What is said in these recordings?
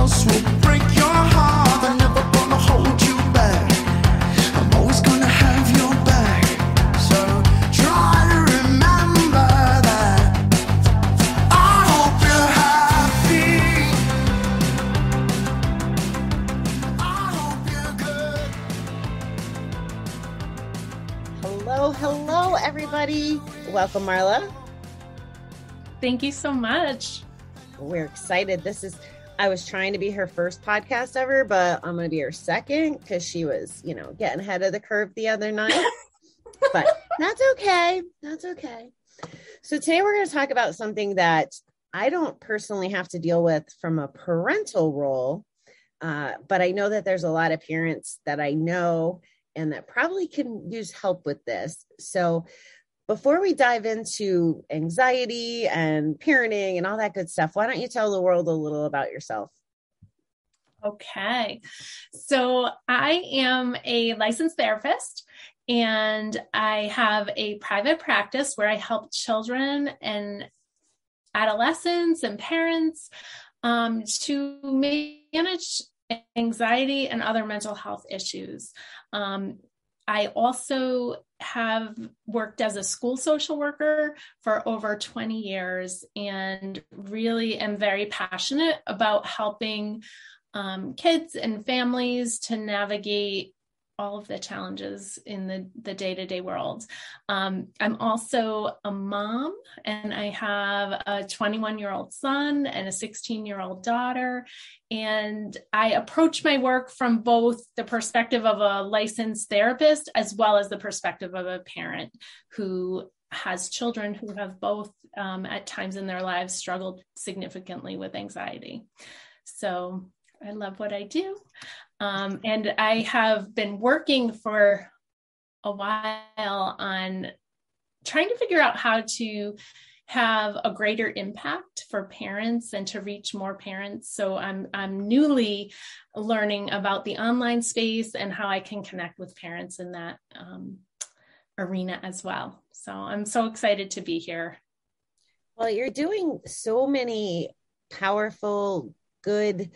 else will break your heart. I'm never gonna hold you back. I'm always gonna have your back. So try to remember that. I hope you're happy. I hope you're good. Hello, everybody. Welcome, Marla. Thank you so much. We're excited. I was trying to be her first podcast ever, but I'm going to be her second because she was, getting ahead of the curve the other night. But that's okay. That's okay. So today we're going to talk about something that I don't personally have to deal with from a parental role, but I know that there's a lot of parents that I know and that probably can use help with this. So before we dive into anxiety and parenting and all that good stuff, why don't you tell the world a little about yourself? Okay. So I am a licensed therapist and I have a private practice where I help children and adolescents and parents to manage anxiety and other mental health issues. I also have worked as a school social worker for over 20 years and really am very passionate about helping kids and families to navigate all of the challenges in the day-to-day world. I'm also a mom, and I have a 21-year-old son and a 16-year-old daughter. And I approach my work from both the perspective of a licensed therapist as well as the perspective of a parent who has children who have both at times in their lives struggled significantly with anxiety. So I love what I do. And I have been working for a while on trying to figure out how to have a greater impact for parents and to reach more parents. So I'm newly learning about the online space and how I can connect with parents in that arena as well. So I'm so excited to be here. Well, you're doing so many powerful, good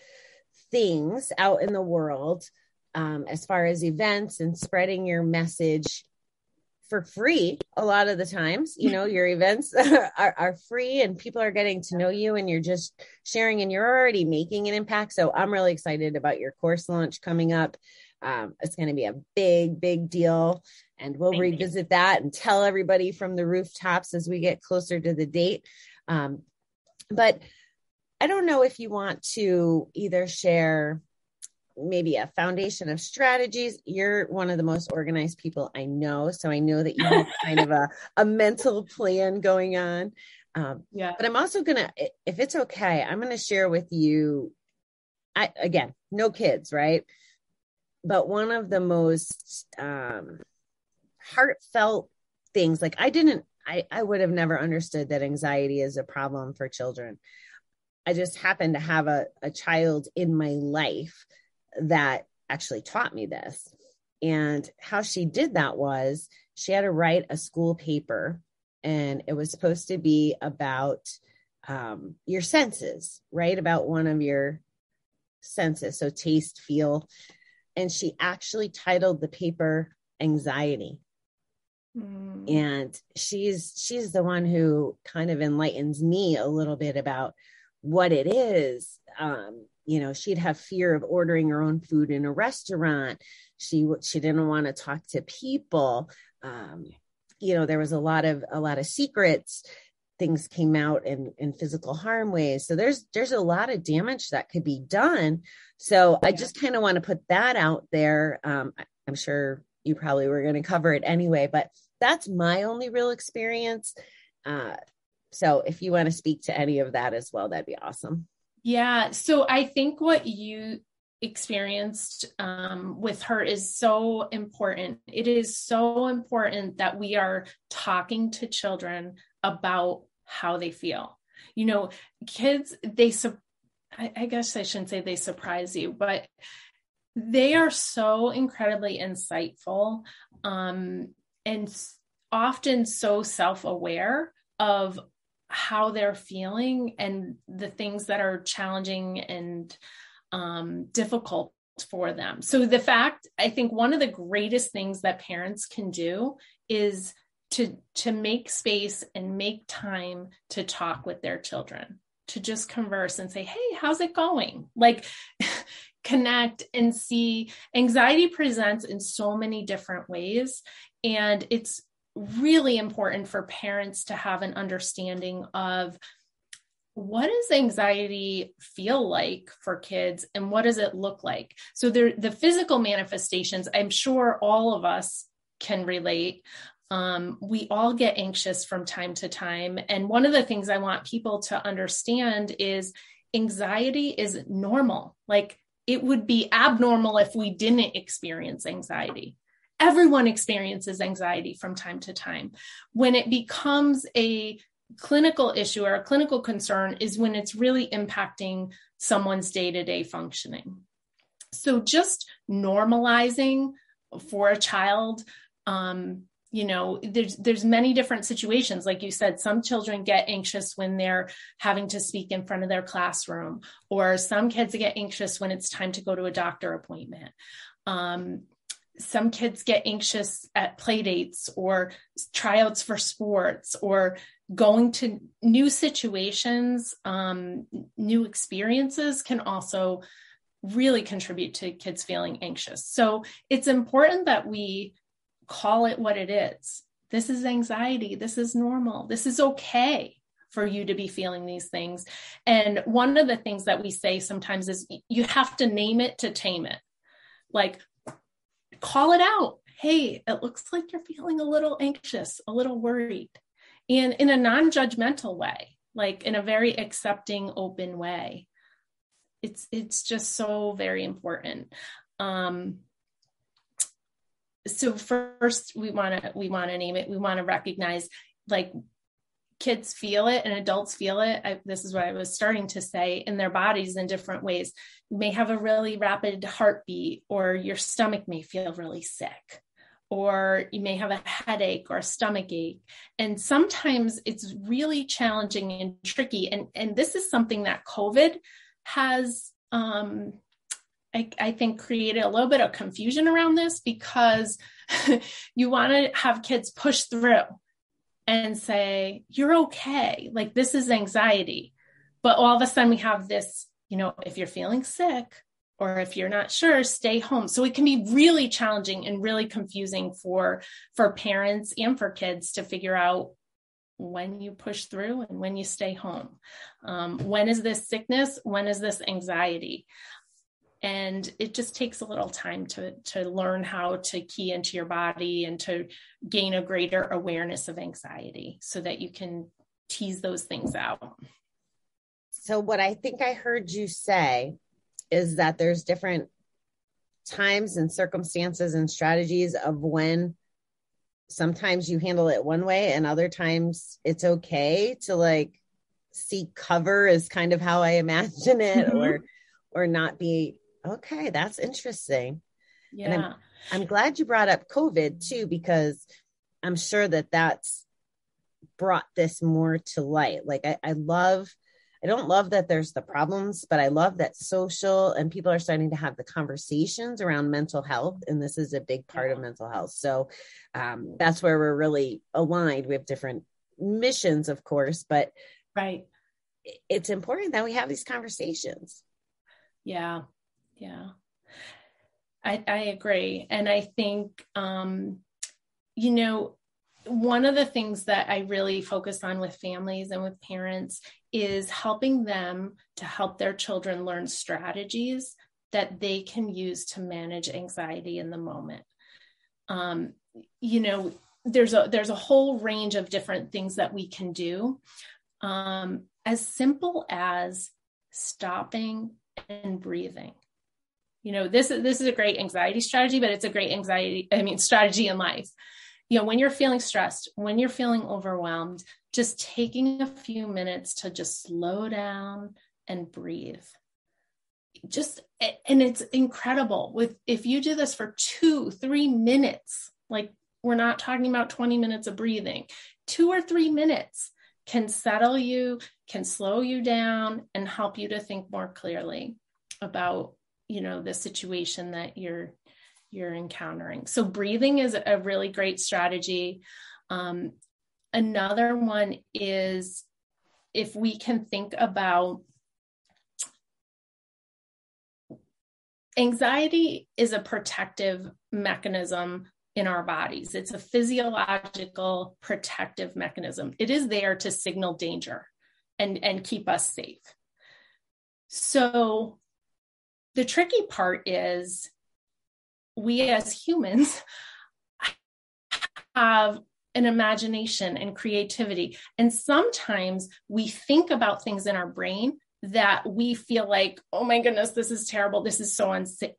things out in the world as far as events and spreading your message for free. A lot of the times, your events are free and people are getting to know you and you're just sharing and you're already making an impact. So I'm really excited about your course launch coming up. It's going to be a big, big deal. And we'll revisit that and tell everybody from the rooftops as we get closer to the date. But I don't know if you want to either share maybe a foundation of strategies. You're one of the most organized people I know. So I know that you have kind of a mental plan going on. But I'm also going to, if it's okay, I'm going to share with you, again, no kids, right? But one of the most heartfelt things, like I would have never understood that anxiety is a problem for children. I just happened to have a child in my life that actually taught me this. And how she did that was she had to write a school paper, and it was supposed to be about your senses, right? About one of your senses. So taste, feel. And she actually titled the paper Anxiety. And she's the one who kind of enlightens me a little bit about what it is. She'd have fear of ordering her own food in a restaurant. She didn't want to talk to people. There was a lot of secrets. Things came out in physical harm ways. So there's a lot of damage that could be done. So I just kind of want to put that out there. I'm sure you probably were going to cover it anyway, but that's my only real experience. So if you want to speak to any of that as well, that'd be awesome. Yeah. So I think what you experienced with her is so important. It is so important that we are talking to children about how they feel. Kids, I guess I shouldn't say they surprise you, but they are so incredibly insightful and often so self-aware of how they're feeling and the things that are challenging and difficult for them. So I think one of the greatest things that parents can do is to make space and make time to talk with their children, to just converse and say, hey, how's it going? Like connect and see. Anxiety presents in so many different ways. And it's really important for parents to have an understanding of what does anxiety feel like for kids and what does it look like? So the physical manifestations, I'm sure all of us can relate. We all get anxious from time to time. And one of the things I want people to understand is anxiety is normal. Like it would be abnormal if we didn't experience anxiety. Everyone experiences anxiety from time to time. When it becomes a clinical issue or a clinical concern is when it's really impacting someone's day-to-day functioning. So just normalizing for a child, there's many different situations. Like you said, some children get anxious when they're having to speak in front of their classroom, or some kids get anxious when it's time to go to a doctor appointment. Some kids get anxious at play dates or tryouts for sports or going to new situations. New experiences can also really contribute to kids feeling anxious. So it's important that we call it what it is. This is anxiety. This is normal. This is okay for you to be feeling these things. And one of the things that we say sometimes is you have to name it to tame it. Like, call it out. Hey, it looks like you're feeling a little anxious, a little worried, and in a non-judgmental way, like in a very accepting, open way. It's just so very important. So first we want to name it. We want to recognize, like, kids feel it and adults feel it. This is what I was starting to say, in their bodies in different ways. You may have a really rapid heartbeat, or your stomach may feel really sick, or you may have a headache or a stomach ache. And sometimes it's really challenging and tricky. And this is something that COVID has, I think, created a little bit of confusion around this, because you want to have kids push through and say, you're okay. Like, this is anxiety. But all of a sudden we have this, if you're feeling sick or if you're not sure, stay home. So it can be really challenging and really confusing for parents and for kids to figure out when you push through and when you stay home. When is this sickness? When is this anxiety? And it just takes a little time to learn how to key into your body and to gain a greater awareness of anxiety so that you can tease those things out. So what I think I heard you say is that there's different times and circumstances and strategies of when sometimes you handle it one way and other times it's okay to, like, seek cover, is kind of how I imagine it, Mm-hmm. or not be. Okay, that's interesting. Yeah. And I'm glad you brought up COVID too, because I'm sure that that's brought this more to light. Like, I don't love that there's the problems, but I love that social and people are starting to have the conversations around mental health. And this is a big part of mental health. So that's where we're really aligned. We have different missions, of course, but right. It's important that we have these conversations. Yeah. Yeah. I agree. And I think, one of the things that I really focus on with families and with parents is helping them to help their children learn strategies that they can use to manage anxiety in the moment. There's a whole range of different things that we can do, as simple as stopping and breathing. This is a great anxiety strategy, but it's a great strategy in life. When you're feeling stressed, when you're feeling overwhelmed, just taking a few minutes to just slow down and breathe. And it's incredible if you do this for 2-3 minutes, like, we're not talking about 20 minutes of breathing, 2 or 3 minutes can settle you, can slow you down and help you to think more clearly. about, the situation that you're encountering. So breathing is a really great strategy. Another one is if we can think about anxiety is a protective mechanism in our bodies. It's a physiological protective mechanism. It is there to signal danger and keep us safe. So the tricky part is we as humans have an imagination and creativity. And sometimes we think about things in our brain that we feel like, oh my goodness, this is terrible. This is so unsafe,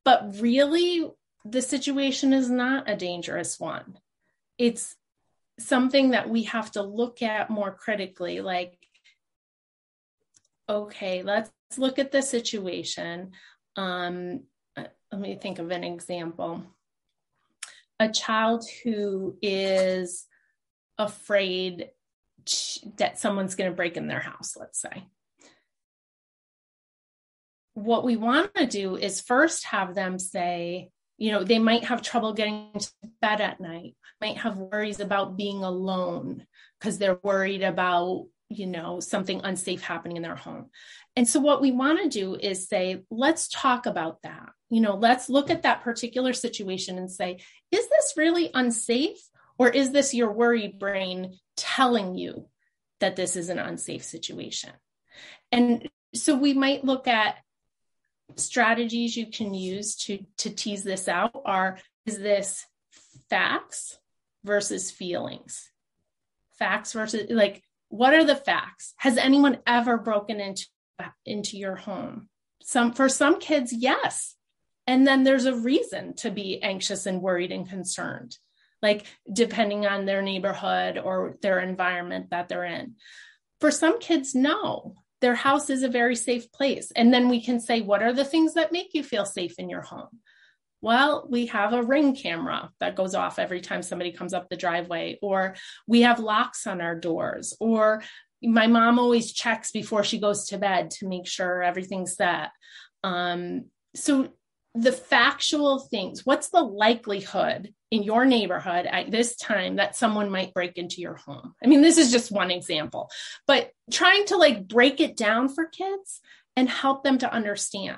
but really the situation is not a dangerous one. It's something that we have to look at more critically. Like, okay, let's look at the situation. Let me think of an example. A child who is afraid that someone's going to break in their house, let's say. What we want to do is first have them say, they might have trouble getting to bed at night, might have worries about being alone because they're worried about, something unsafe happening in their home. And so what we want to do is say, let's talk about that. Let's look at that particular situation and say, is this really unsafe? Or is this your worried brain telling you that this is an unsafe situation? And so we might look at strategies you can use to tease this out is this facts versus feelings? Facts versus, what are the facts? Has anyone ever broken into your home? For some kids, yes. And then there's a reason to be anxious and worried and concerned, depending on their neighborhood or their environment that they're in. For some kids, no, their house is a very safe place. And then we can say, what are the things that make you feel safe in your home? Well, we have a Ring camera that goes off every time somebody comes up the driveway, or we have locks on our doors, or my mom always checks before she goes to bed to make sure everything's set. So the factual things, what's the likelihood in your neighborhood at this time that someone might break into your home? I mean, this is just one example, but trying to break it down for kids and help them to understand.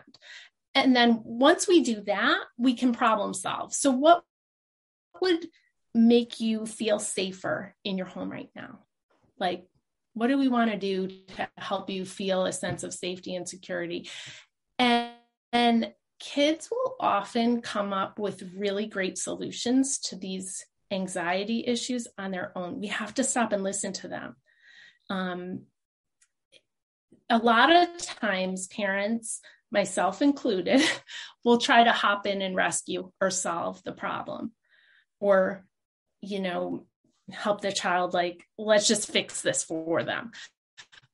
And then once we do that, we can problem solve. So what would make you feel safer in your home right now? What do we want to do to help you feel a sense of safety and security? And kids will often come up with really great solutions to these anxiety issues on their own. We have to stop and listen to them. A lot of times parents, myself included, will try to hop in and rescue or solve the problem, or, help the child, let's just fix this for them.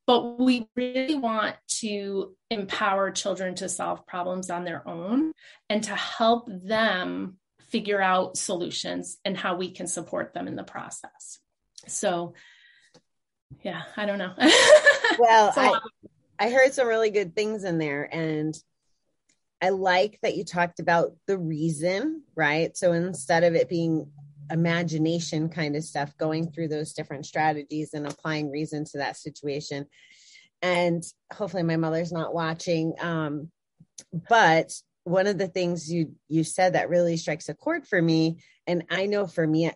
But we really want to empower children to solve problems on their own and to help them figure out solutions and how we can support them in the process. So, yeah, I don't know. Well, I heard some really good things in there, and I like that you talked about the reason, right? So instead of it being imagination kind of stuff, going through those different strategies and applying reason to that situation. And hopefully my mother's not watching. But one of the things you said that really strikes a chord for me, and I know for me,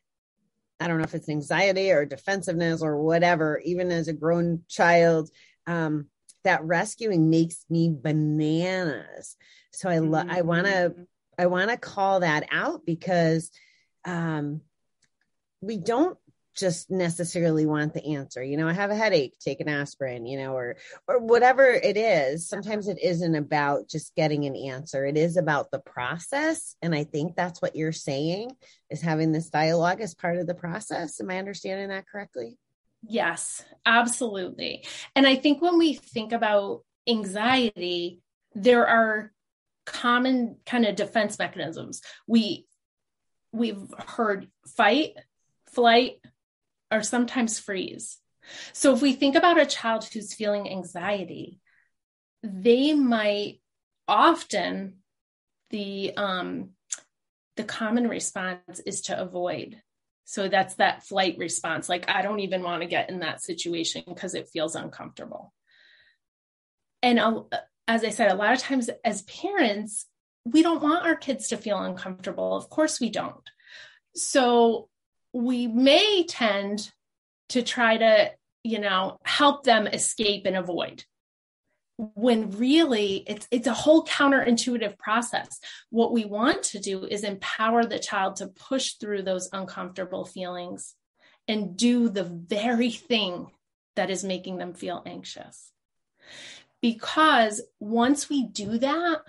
I don't know if it's anxiety or defensiveness or whatever, even as a grown child, that rescuing makes me bananas. So I want to call that out, because we don't just necessarily want the answer. I have a headache, take an aspirin, or whatever it is. Sometimes it isn't about just getting an answer. It is about the process. And I think that's what you're saying, is having this dialogue as part of the process. Am I understanding that correctly? Yes, absolutely. And I think when we think about anxiety, there are common kind of defense mechanisms. We've heard fight, flight, or sometimes freeze. So if we think about a child who's feeling anxiety, they might often, the common response is to avoid. So that's that flight response. Like, I don't even want to get in that situation because it feels uncomfortable. And as I said, a lot of times as parents, we don't want our kids to feel uncomfortable. Of course we don't. So we may tend to try to, help them escape and avoid, when really it's a whole counterintuitive process. What we want to do is empower the child to push through those uncomfortable feelings and do the very thing that is making them feel anxious. Because once we do that,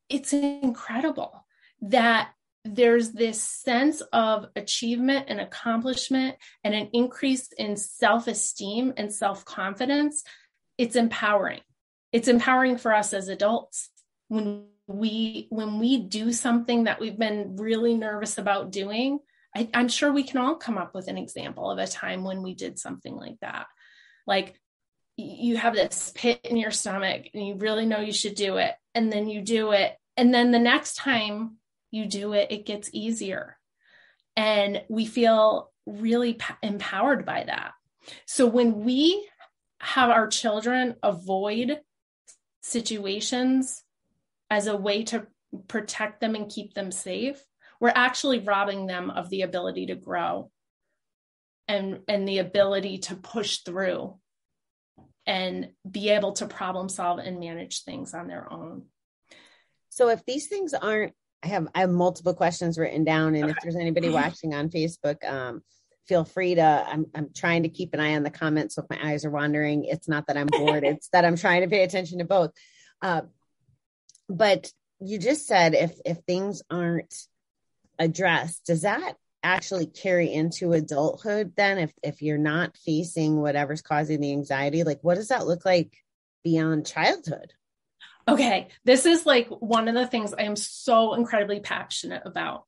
it's incredible that there's this sense of achievement and accomplishment and an increase in self-esteem and self-confidence. It's empowering. It's empowering for us as adults. When we do something that we've been really nervous about doing, I'm sure we can all come up with an example of a time when we did something like that. Like, you have this pit in your stomach and you really know you should do it. And then you do it. And then the next time you do it, it gets easier. And we feel really empowered by that. So when we have our children avoid situations as a way to protect them and keep them safe, we're actually robbing them of the ability to grow and the ability to push through and be able to problem solve and manage things on their own. So if these things aren't, I have multiple questions written down, and if there's anybody watching on Facebook, feel free to, I'm trying to keep an eye on the comments. So if my eyes are wandering, it's not that I'm bored, it's that I'm trying to pay attention to both. But you just said, if things aren't addressed, does that actually carry into adulthood then? If you're not facing whatever's causing the anxiety, like, what does that look like beyond childhood? Okay, this is like one of the things I am so incredibly passionate about.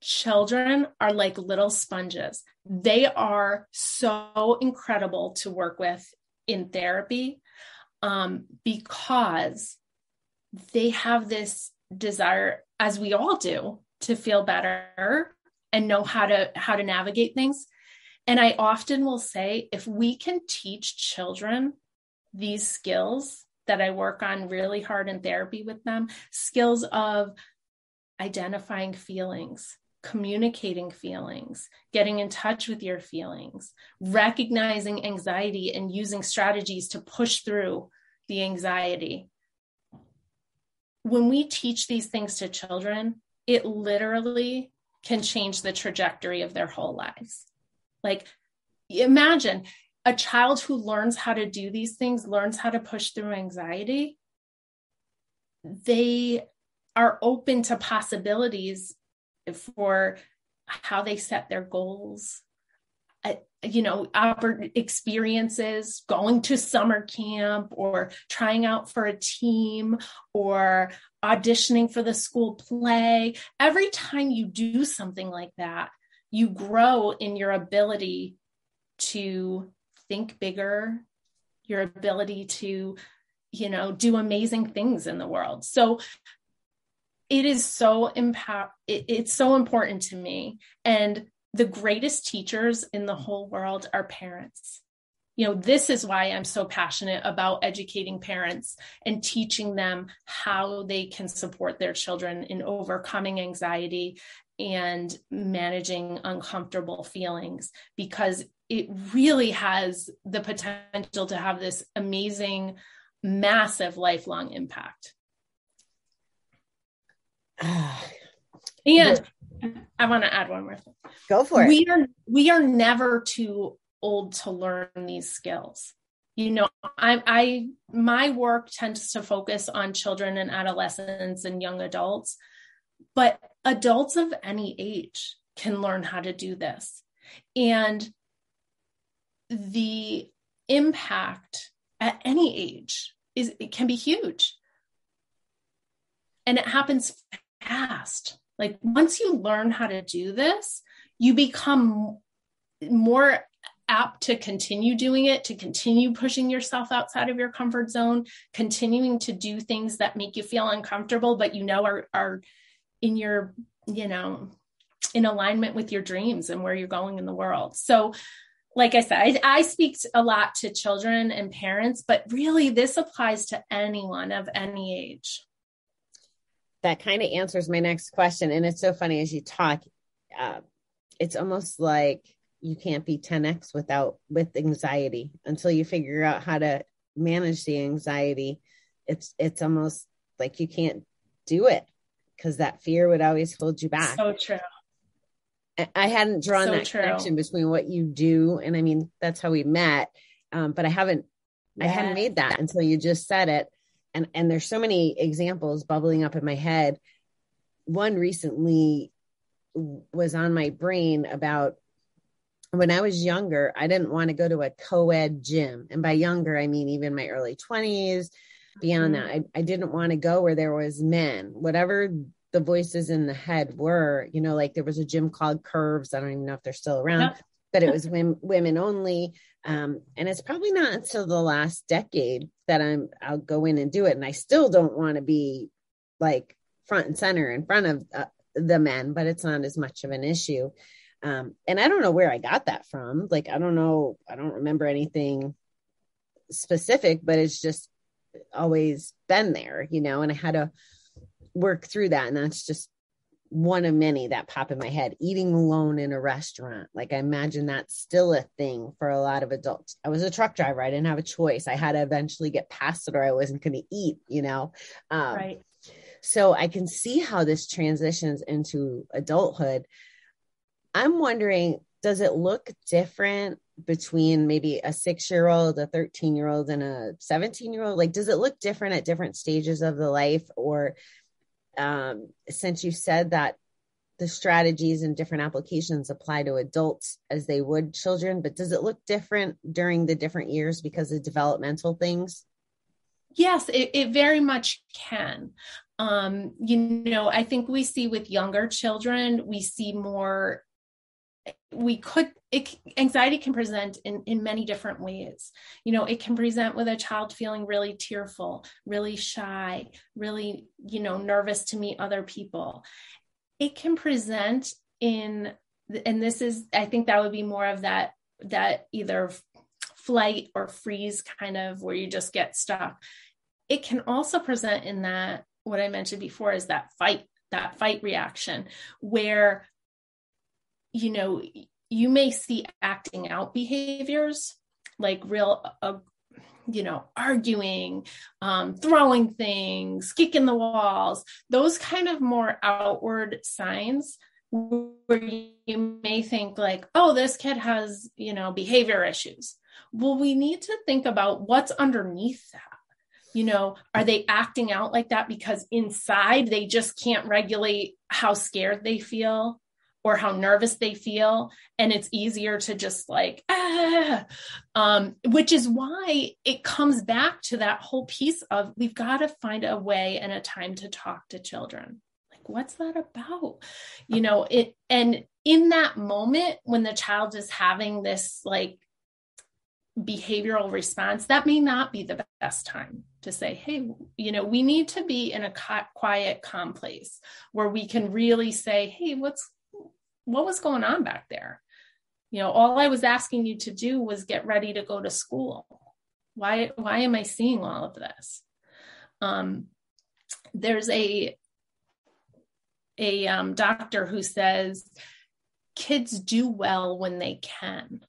Children are like little sponges. They are so incredible to work with in therapy, because they have this desire, as we all do, to feel better and know how to navigate things. And I often will say, if we can teach children these skills that I work on really hard in therapy with them, skills of identifying feelings, communicating feelings, getting in touch with your feelings, recognizing anxiety and using strategies to push through the anxiety. When we teach these things to children, it literally can change the trajectory of their whole lives. Like, imagine a child who learns how to do these things, learns how to push through anxiety. They are open to possibilities for how they set their goals, experiences, going to summer camp or trying out for a team or auditioning for the school play. Every time you do something like that, you grow in your ability to think bigger, your ability to, do amazing things in the world. So it is so it's so important to me. And the greatest teachers in the whole world are parents. This is why I'm so passionate about educating parents and teaching them how they can support their children in overcoming anxiety and managing uncomfortable feelings, because it really has the potential to have this amazing, massive lifelong impact. And I want to add one more thing. Go for it. We are never too old to learn these skills. My work tends to focus on children and adolescents and young adults, but adults of any age can learn how to do this. And the impact at any age it can be huge. And it happens fast. Like, once you learn how to do this, you become more apt to continue doing it, to continue pushing yourself outside of your comfort zone, continuing to do things that make you feel uncomfortable, but are in your, in alignment with your dreams and where you're going in the world. So like I said, I speak a lot to children and parents, but really this applies to anyone of any age. That kind of answers my next question. And it's so funny as you talk, it's almost like you can't be 10X with anxiety until you figure out how to manage the anxiety. It's almost like you can't do it because that fear would always hold you back. So true. I hadn't drawn that connection between what you do. And I mean, that's how we met. But I hadn't made that until you just said it. And there's so many examples bubbling up in my head. One recently was on my brain about when I was younger, I didn't want to go to a co-ed gym. And by younger, I mean, even my early 20s, beyond that, I didn't want to go where there was men, whatever the voices in the head were, like there was a gym called Curves. I don't even know if they're still around, but it was women only. And it's probably not until the last decade that I'll go in and do it. And I still don't want to be like front and center in front of the men, but it's not as much of an issue. And I don't know where I got that from. Like, I don't know. I don't remember anything specific, but it's just always been there, and I had to work through that. And that's just one of many that pop in my head. Eating alone in a restaurant. Like, I imagine that's still a thing for a lot of adults. I was a truck driver. I didn't have a choice. I had to eventually get past it or I wasn't going to eat, Right. So I can see how this transitions into adulthood. I'm wondering, does it look different between maybe a 6-year-old, a 13-year-old, and a 17-year-old? Like, does it look different at different stages of the life? Or since you said that the strategies and different applications apply to adults as they would children, but does it look different during the different years because of developmental things? Yes, it very much can. I think we see with younger children, we see more. Anxiety can present in many different ways. It can present with a child feeling really tearful, really shy, really, nervous to meet other people. It can present and this is, I think that would be more of that either flight or freeze kind of where you just get stuck. It can also present in that, what I mentioned before is that fight reaction where you may see acting out behaviors like real, arguing, throwing things, kicking the walls, those kind of more outward signs where you may think like, oh, this kid has, behavior issues. Well, we need to think about what's underneath that. Are they acting out like that because inside they just can't regulate how scared they feel or how nervous they feel. And it's easier to just like, which is why it comes back to that whole piece of we've got to find a way and a time to talk to children. Like, what's that about? And in that moment when the child is having this like behavioral response, that may not be the best time to say, hey, we need to be in a quiet, calm place where we can really say, hey, what was going on back there? All I was asking you to do was get ready to go to school. Why am I seeing all of this? There's a doctor who says kids do well when they can.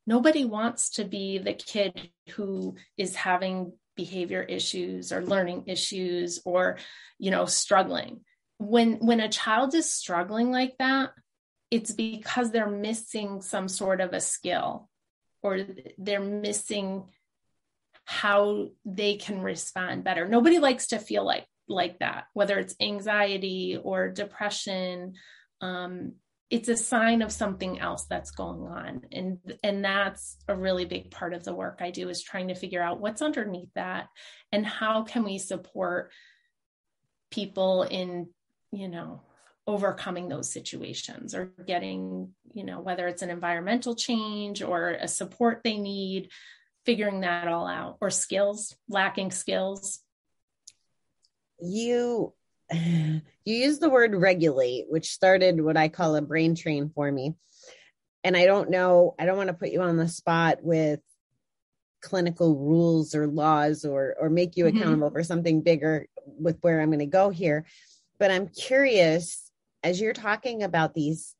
Nobody wants to be the kid who is having behavior issues or learning issues or, struggling. When a child is struggling like that, it's because they're missing some sort of a skill or they're missing how they can respond better. Nobody likes to feel like that, whether it's anxiety or depression. It's a sign of something else that's going on. And that's a really big part of the work I do is trying to figure out what's underneath that and how can we support people in, overcoming those situations or getting, whether it's an environmental change or a support they need, figuring that all out, or lacking skills. You use the word regulate, which started what I call a brain train for me. And I don't want to put you on the spot with clinical rules or laws or make you accountable for something bigger with where I'm going to go here. But I'm curious, as you're talking about these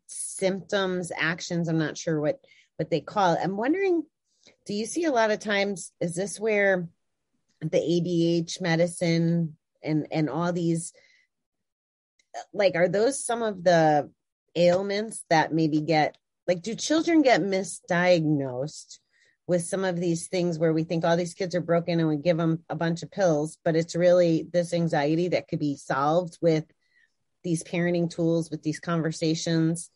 symptoms, actions, I'm not sure what they call it. I'm wondering, do you see a lot of times, is this where the ADH medicine and all these, like, are those some of the ailments that maybe do children get misdiagnosed with some of these things where we think all these kids are broken and we give them a bunch of pills, but it's really this anxiety that could be solved with these parenting tools, with these conversations?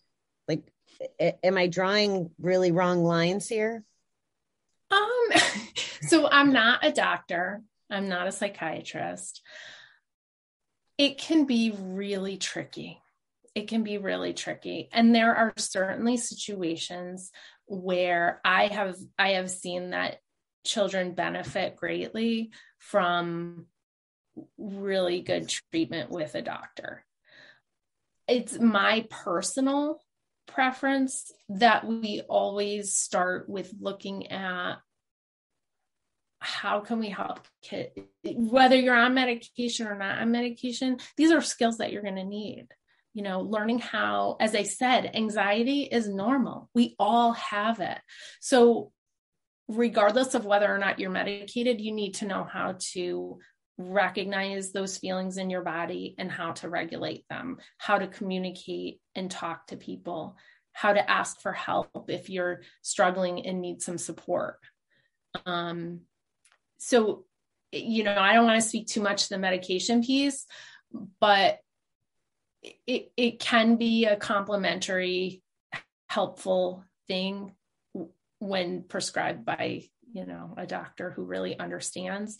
Like, am I drawing really wrong lines here? So I'm not a doctor. I'm not a psychiatrist. It can be really tricky. And there are certainly situations where I have seen that children benefit greatly from really good treatment with a doctor. It's my personal preference that we always start with looking at how can we help kids, whether you're on medication or not on medication. These are skills that you're going to need. Learning how, as I said, anxiety is normal. We all have it. So regardless of whether or not you're medicated, you need to know how to recognize those feelings in your body and how to regulate them, how to communicate and talk to people, how to ask for help if you're struggling and need some support. So, I don't want to speak too much to the medication piece, but it can be a complementary, helpful thing when prescribed by, a doctor who really understands.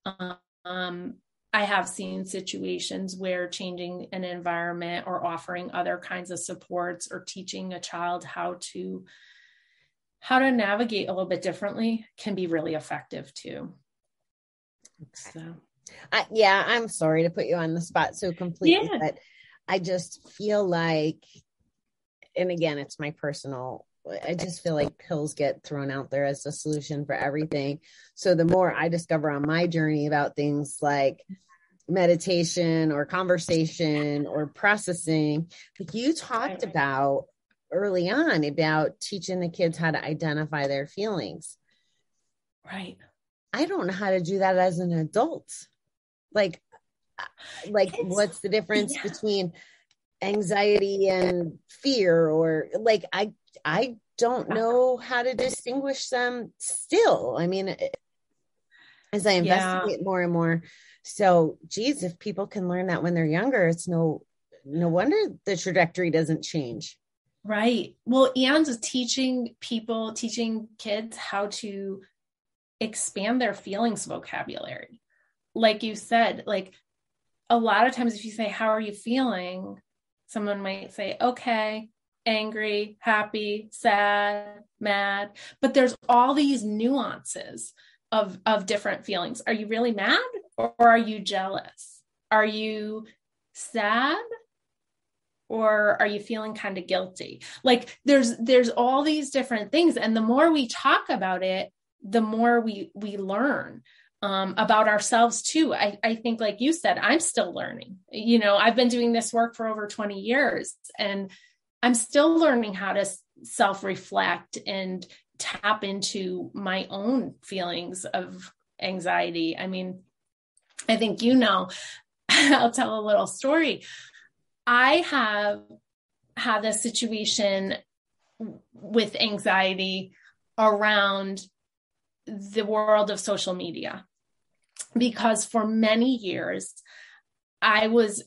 I have seen situations where changing an environment or offering other kinds of supports or teaching a child how to navigate a little bit differently can be really effective too. So, I'm sorry to put you on the spot so completely, but I just feel like, and again, it's my personal, I just feel like pills get thrown out there as a solution for everything. So the more I discover on my journey about things like meditation or conversation or processing, like you talked about early on about teaching the kids how to identify their feelings. Right. I don't know how to do that as an adult. Like what's the difference between anxiety and fear, or like, I don't know how to distinguish them still. I mean, as I investigate more and more. So, geez, if people can learn that when they're younger, it's no wonder the trajectory doesn't change. Right. Well, and teaching kids how to expand their feelings vocabulary. Like you said, like a lot of times if you say, how are you feeling? Someone might say, okay, angry, happy, sad, mad. But there's all these nuances of different feelings. Are you really mad or are you jealous? Are you sad or are you feeling kind of guilty? Like there's all these different things. And the more we talk about it, the more we learn about ourselves too. I think, like you said, I'm still learning. I've been doing this work for over 20 years and I'm still learning how to self-reflect and tap into my own feelings of anxiety. I mean, I think, I'll tell a little story. I have had a situation with anxiety around the world of social media, because for many years I was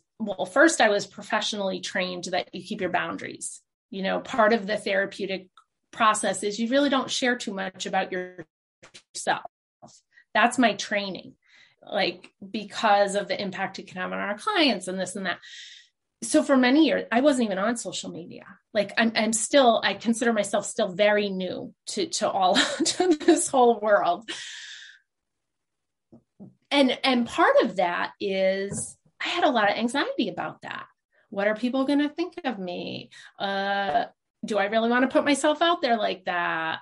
professionally trained that you keep your boundaries. Part of the therapeutic process is you really don't share too much about yourself. That's my training, like, because of the impact it can have on our clients and this and that. so for many years, I wasn't even on social media. Like I consider myself still very new to all, to this whole world. And part of that is I had a lot of anxiety about that. What are people going to think of me? Do I really want to put myself out there like that?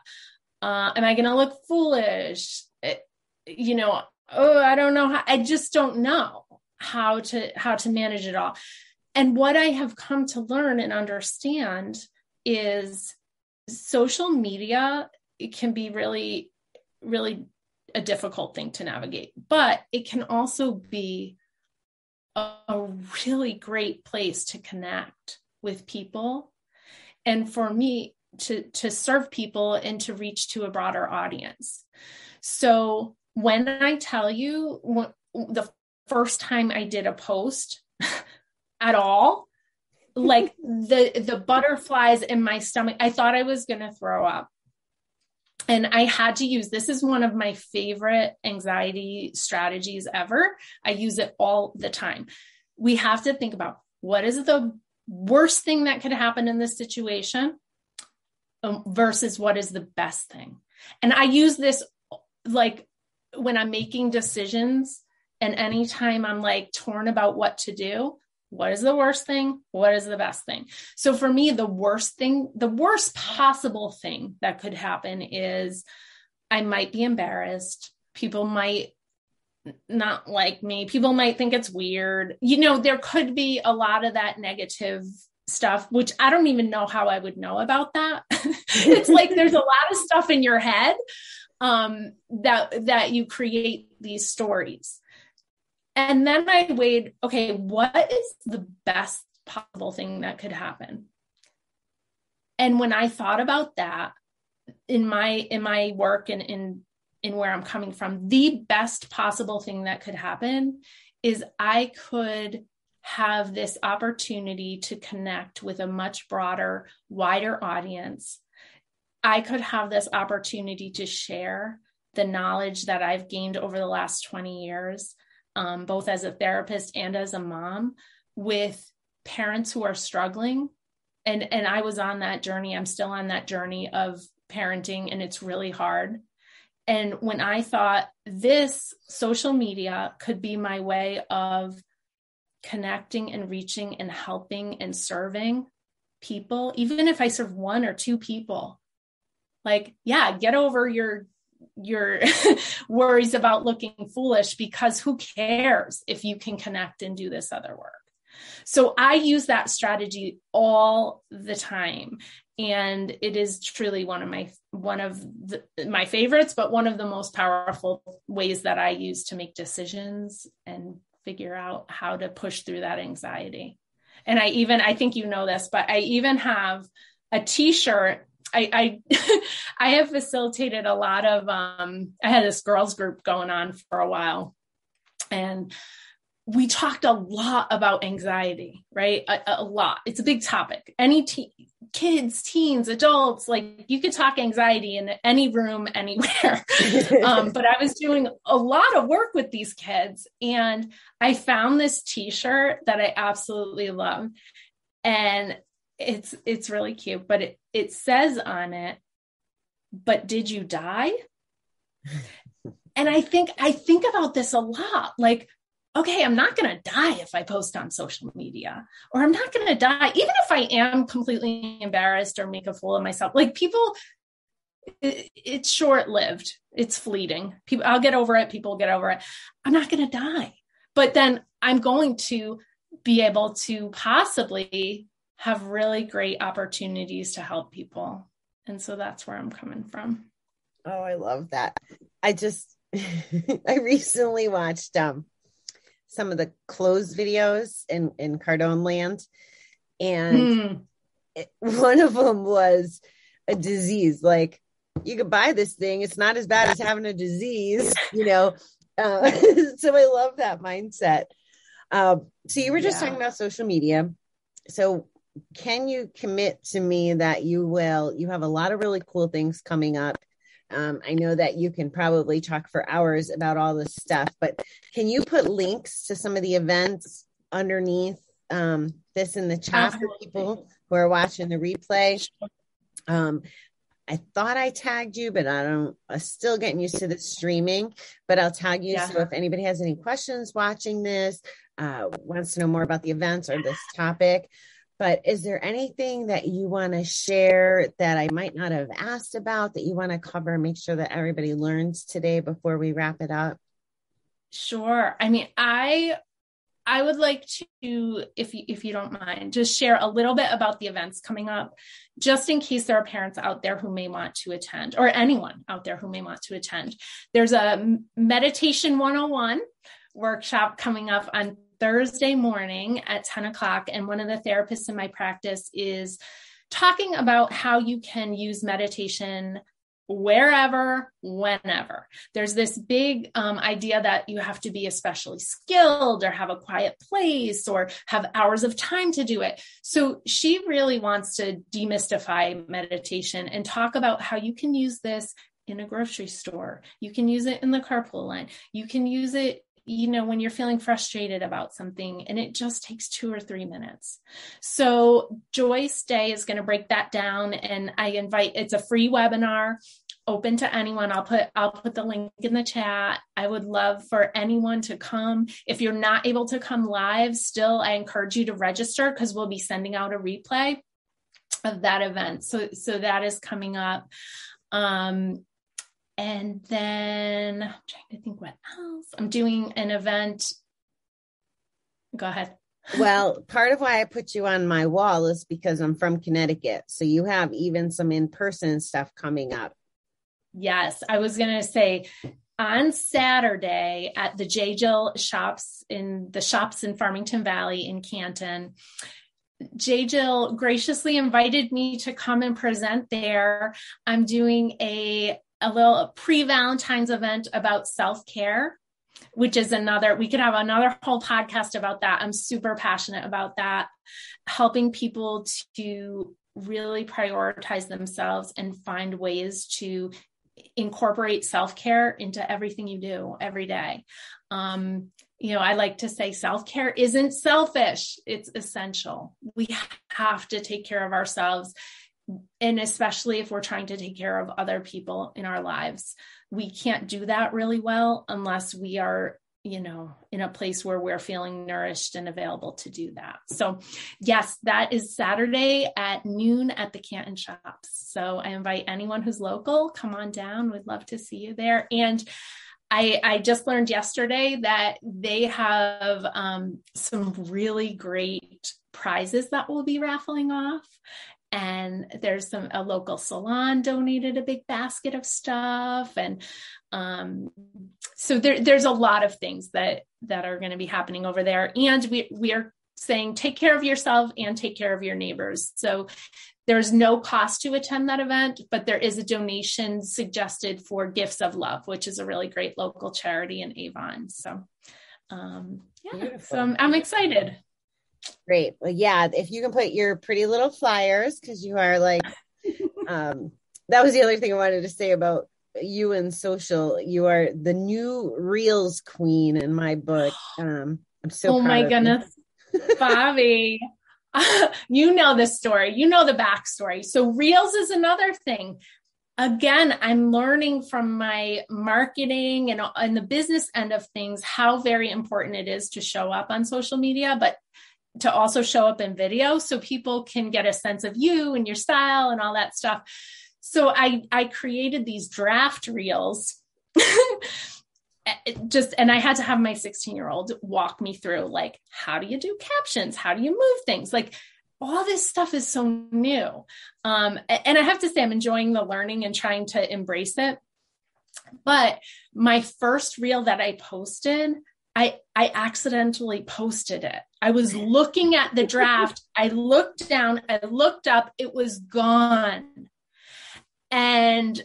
Am I going to look foolish? I don't know I just don't know how to manage it all. And what I have come to learn and understand is social media, it can be really, really a difficult thing to navigate, but it can also be a really great place to connect with people. And for me to serve people and to reach to a broader audience. So when I tell you the first time I did a post at all, like the butterflies in my stomach, I thought I was going to throw up. And I had to use, this is one of my favorite anxiety strategies ever. I use it all the time. We have to think about what is the worst thing that could happen in this situation versus what is the best thing. And I use this like when I'm making decisions, and anytime I'm like torn about what to do, what is the worst thing? What is the best thing? So for me, the worst possible thing that could happen is I might be embarrassed. People might not like me. People might think it's weird. There could be a lot of that negative stuff, which I don't even know how I would know about that. It's like, there's a lot of stuff in your head that you create these stories. And then I weighed, okay, what is the best possible thing that could happen? And when I thought about that in my work and in where I'm coming from, the best possible thing that could happen is I could have this opportunity to connect with a much broader, wider audience. I could have this opportunity to share the knowledge that I've gained over the last 20 years. Both as a therapist and as a mom, with parents who are struggling. And I was on that journey. I'm still on that journey of parenting, and it's really hard. And when I thought this social media could be my way of connecting and reaching and helping and serving people, even if I serve one or two people, like, yeah, get over your worries about looking foolish, because who cares if you can connect and do this other work? So I use that strategy all the time. And it is truly one of my favorites, but one of the most powerful ways that I use to make decisions and figure out how to push through that anxiety. And I think you know this, but I even have a t-shirt. I have facilitated a lot of, I had this girls group going on for a while, and we talked a lot about anxiety, right? A lot. It's a big topic. Any kids, teens, adults, like you could talk anxiety in any room, anywhere. But I was doing a lot of work with these kids, and I found this t-shirt that I absolutely love. And it's really cute, but it says on it, "But did you die?" And I think about this a lot. Like, okay, I'm not going to die if I post on social media, or I'm not going to die, even if I am completely embarrassed or make a fool of myself. Like, people, it's short-lived. It's fleeting. I'll get over it. People get over it. I'm not going to die, but then I'm going to be able to possibly have really great opportunities to help people. And so that's where I'm coming from. Oh, I love that. I recently watched some of the clothes videos in Cardone Land. And one of them was a disease. Like, you could buy this thing. It's not as bad as having a disease, So I love that mindset. So you were just talking about social media. So can you commit to me that you have a lot of really cool things coming up? I know that you can probably talk for hours about all this stuff, but can you put links to some of the events underneath the this in the chat for people who are watching the replay. I thought I tagged you, but I'm still getting used to the streaming, but I'll tag you. So if anybody has any questions watching this, wants to know more about the events or this topic, but is there anything that you want to share that I might not have asked about that you want to cover, make sure that everybody learns today before we wrap it up? Sure. I mean, I would like to, if you don't mind, just share a little bit about the events coming up, just in case there are parents out there who may want to attend, or anyone out there who may want to attend. There's a Meditation 101 workshop coming up on Thursday morning at 10 o'clock. And one of the therapists in my practice is talking about how you can use meditation wherever, whenever. There's this big idea that you have to be especially skilled or have a quiet place or have hours of time to do it. So she really wants to demystify meditation and talk about how you can use this in a grocery store. You can use it in the carpool line. You can use it, when you're feeling frustrated about something, and it just takes 2 or 3 minutes. So Joyce Day is going to break that down, and it's a free webinar open to anyone. I'll put the link in the chat. I would love for anyone to come. If you're not able to come live, still, I encourage you to register, because we'll be sending out a replay of that event. So that is coming up. And then I'm trying to think what else. I'm doing an event. Go ahead. Well, part of why I put you on my wall is because I'm from Connecticut. So you have even some in-person stuff coming up. Yes. I was going to say on Saturday at the J. Jill shops in Farmington Valley in Canton, J. Jill graciously invited me to come and present there. I'm doing a little pre-Valentine's event about self-care, which is we could have another whole podcast about that. I'm super passionate about that, helping people to really prioritize themselves and find ways to incorporate self-care into everything you do every day. I like to say self-care isn't selfish. It's essential. We have to take care of ourselves. And especially if we're trying to take care of other people in our lives, we can't do that really well unless we are, in a place where we're feeling nourished and available to do that. So yes, that is Saturday at noon at the Canton shops. So I invite anyone who's local, come on down. We'd love to see you there. And I just learned yesterday that they have some really great prizes that we'll be raffling off. And there's a local salon donated a big basket of stuff. And so there's a lot of things that are going to be happening over there. And we are saying, take care of yourself and take care of your neighbors. So there's no cost to attend that event, but there is a donation suggested for Gifts of Love, which is a really great local charity in Avon. So so I'm excited. Great. Well, yeah, if you can put your pretty little flyers, because you are like, that was the other thing I wanted to say about you and social. You are the new Reels queen in my book. I'm so proud. Oh my goodness, Bobby. You know this story. You know the backstory. So Reels is another thing. Again, I'm learning from my marketing and the business end of things, how very important it is to show up on social media, but to also show up in video so people can get a sense of you and your style and all that stuff. So I created these draft reels and I had to have my 16-year-old walk me through, like, how do you do captions? How do you move things? Like, all this stuff is so new. And I have to say, I'm enjoying the learning and trying to embrace it. But my first reel that I posted, I accidentally posted it. I was looking at the draft. I looked down, I looked up, it was gone. And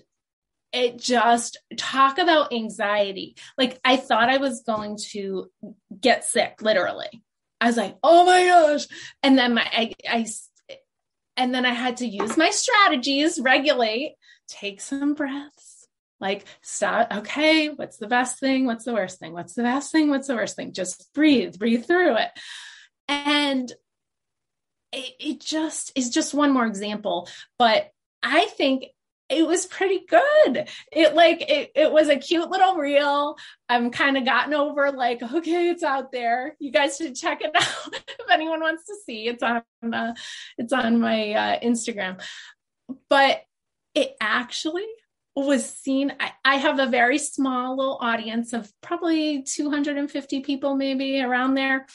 it just, talk about anxiety. Like, I thought I was going to get sick, literally. I was like, oh my gosh. And then I had to use my strategies, regulate, take some breaths, like, stop. Okay. What's the best thing? What's the worst thing? What's the best thing? What's the worst thing? Just breathe through it. And it just is just one more example, but I think it was pretty good. It was a cute little reel. I'm kind of gotten over like, okay, it's out there. You guys should check it out. If anyone wants to see, it's on my Instagram, but it actually was seen. I have a very small little audience of probably 250 people, maybe around there.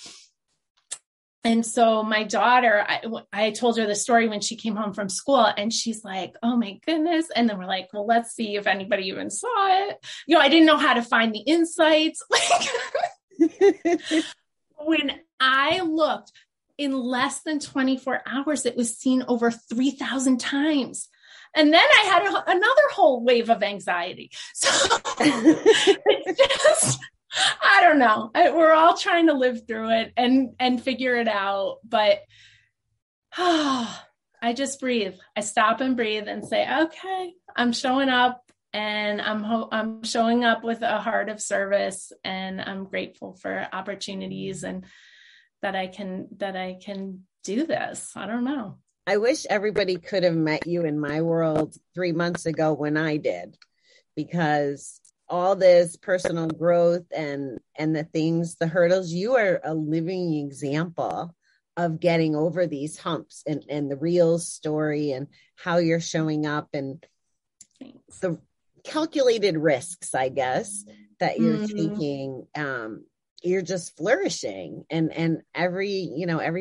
And so my daughter, I told her the story when she came home from school, and she's like, oh my goodness. And then we're like, well, let's see if anybody even saw it. I didn't know how to find the insights. When I looked, in less than 24 hours, it was seen over 3,000 times. And then I had another whole wave of anxiety. So it's just, I don't know. We're all trying to live through it and figure it out. But I just breathe. I stop and breathe and say, okay, I'm showing up, and I'm showing up with a heart of service, and I'm grateful for opportunities and that I can do this. I don't know. I wish everybody could have met you in my world 3 months ago when I did, because all this personal growth and the hurdles, you are a living example of getting over these humps, and the real story and how you're showing up, and the calculated risks, I guess, that you're taking. You're just flourishing. And every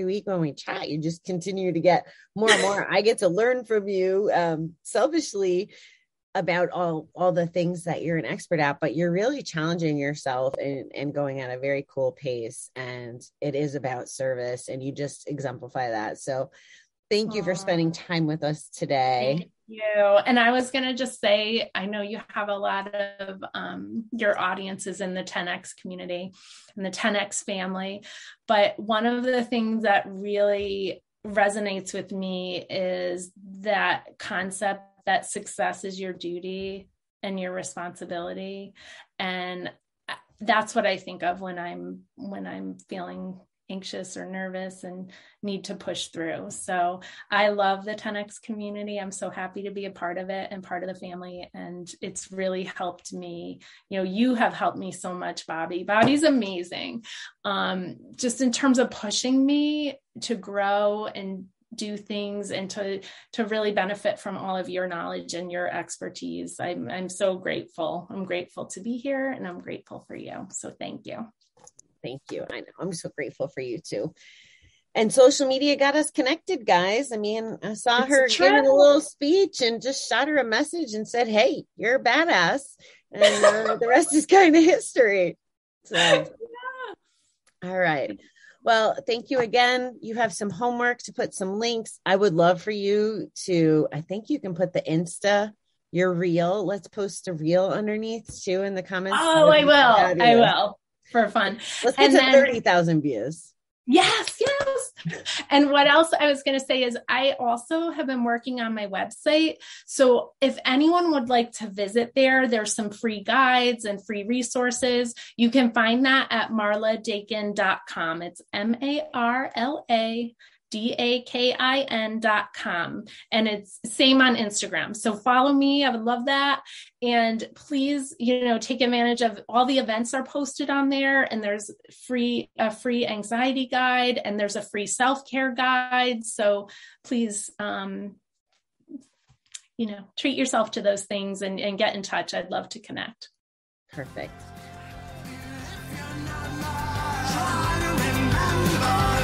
week when we chat, you just continue to get more and more. I get to learn from you, selfishly, about all the things that you're an expert at, but you're really challenging yourself and going at a very cool pace. And it is about service, and you just exemplify that. So thank you for spending time with us today. Thank you. And I was going to just say, I know you have a lot of your audiences in the 10X community and the 10X family, but one of the things that really resonates with me is that concept that success is your duty and your responsibility. And that's what I think of when I'm feeling anxious or nervous and need to push through. So I love the 10X community. I'm so happy to be a part of it and part of the family. And it's really helped me. You have helped me so much, Bobby. Bobby's amazing. Just in terms of pushing me to grow and do things and to really benefit from all of your knowledge and your expertise. I'm so grateful. I'm grateful to be here, and I'm grateful for you. So thank you. Thank you. I know. I'm so grateful for you too. And social media got us connected, guys. I mean, I saw her giving a little speech and just shot her a message and said, hey, you're a badass. And the rest is kind of history. So, yeah. All right. Well, thank you again. You have some homework to put some links. I would love for you to, I think you can put the Insta, your reel. Let's post a reel underneath too in the comments. Oh, I will. I will. For fun. Let's get to 30,000 views. Yes. And what else I was going to say is I also have been working on my website. So if anyone would like to visit there's some free guides and free resources. You can find that at marladakin.com. It's MarlaDakin.com. And it's same on Instagram. So follow me. I would love that. And please, take advantage of all the events are posted on there. And there's a free anxiety guide, and there's a free self-care guide. So please, treat yourself to those things and get in touch. I'd love to connect. Perfect. Try to remember